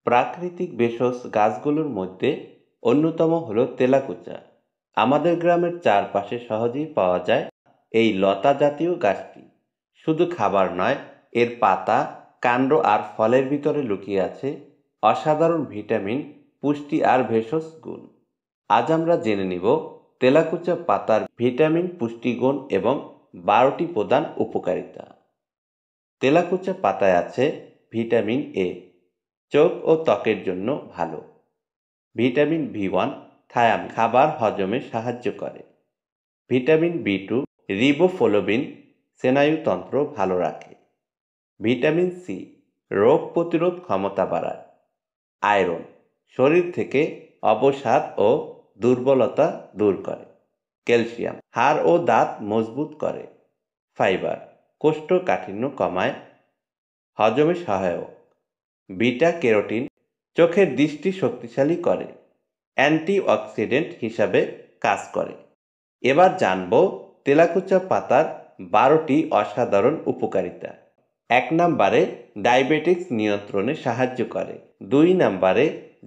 প্রাকৃতিক ভেষজ গাছগুলোর মধ্যে অন্যতম হলো তেলাকুচা। আমাদের গ্রামের চারপাশে সহজেই পাওয়া যায় এই লতা জাতীয় গাছটি। শুধু খাবার নয়, এর পাতা, কাণ্ড আর ফলের ভিতরে লুকিয়ে আছে অসাধারণ ভিটামিন, পুষ্টি আর ভেষজ গুণ। আজ আমরা জেনে নিব তেলাকুচা পাতার ভিটামিন, পুষ্টিগুণ এবং 12টি প্রধান উপকারিতা। তেলাকুচা পাতায় আছে ভিটামিন এ, চোখ ও ত্বকের জন্য ভালো। ভিটামিন বি1, থায়ামিন, খাবার হজমে সাহায্য করে। ভিটামিন বি2, রিবোফ্লাভিন, স্নায়ুতন্ত্র ভালো রাখে। ভিটামিন সি, রোগ প্রতিরোধ ক্ষমতা বাড়ায়। আয়রন, শরীর থেকে অবসাদ ও দুর্বলতা দূর করে। ক্যালসিয়াম, হাড় ও দাঁত মজবুত করে। ফাইবার, কোষ্ঠকাঠিন্য কমায়, হজমে সহায়ক। বিটা ক্যারোটিন, চোখের দৃষ্টি শক্তিশালী করে। অ্যান্টিঅক্সিডেন্ট হিসাবে কাজ করে। এবার জানব তেলাকুচা পাতার 12টি অসাধারণ উপকারিতা। 1 নম্বরে ডায়াবেটিস নিয়ন্ত্রণে সাহায্য করে। 2 নম্বরে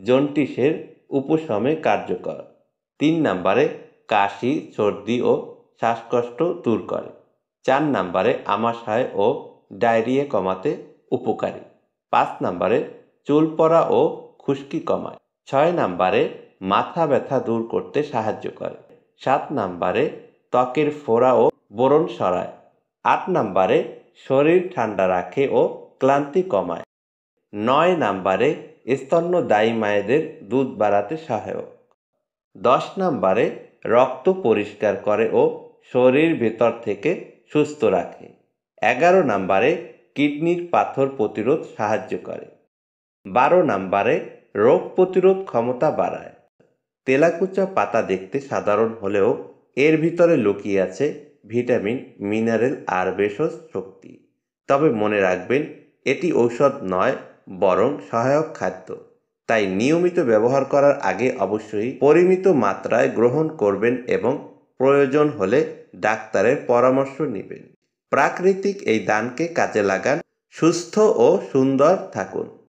জন্ডিসের উপশমে কার্যকর। 3 নম্বরে কাশি, সর্দি ও শ্বাসকষ্ট দূর করে। 4 নম্বরে আমাশয় ও ডায়রিয়া কমাতে উপকারী। 5 নম্বরে চুল পড়া ও খুশকি কমায়। 6 নম্বরে মাথা ব্যথা দূর করতে সাহায্য করে। 7 নম্বরে ত্বকের ফোড়া ও ব্রণ সরায়। 8 নম্বরে শরীর ঠান্ডা রাখে ও ক্লান্তি কমায়। 9 নম্বরে স্তন্যদায়ী মায়েদের দুধ বাড়াতে সহায়ক। 10 নম্বরে রক্ত পরিষ্কার করে ও শরীর ভেতর থেকে সুস্থ রাখে। 11 নম্বরে কিডনির পাথর প্রতিরোধ সাহায্য করে। 12 নম্বরে রোগ প্রতিরোধ ক্ষমতা বাড়ায়। তেলাকুচা পাতা দেখতে সাধারণ হলেও এর ভিতরে লুকিয়ে আছে ভিটামিন, মিনারেল আর ভেষজ শক্তি। তবে মনে রাখবেন, এটি ঔষধ নয়, বরং সহায়ক খাদ্য। তাই নিয়মিত ব্যবহার করার আগে অবশ্যই পরিমিত মাত্রায় গ্রহণ করবেন এবং প্রয়োজন হলে ডাক্তারের পরামর্শ নেবেন। প্রাকৃতিক এই দানকে কাজে লাগান, সুস্থ ও সুন্দর থাকুন।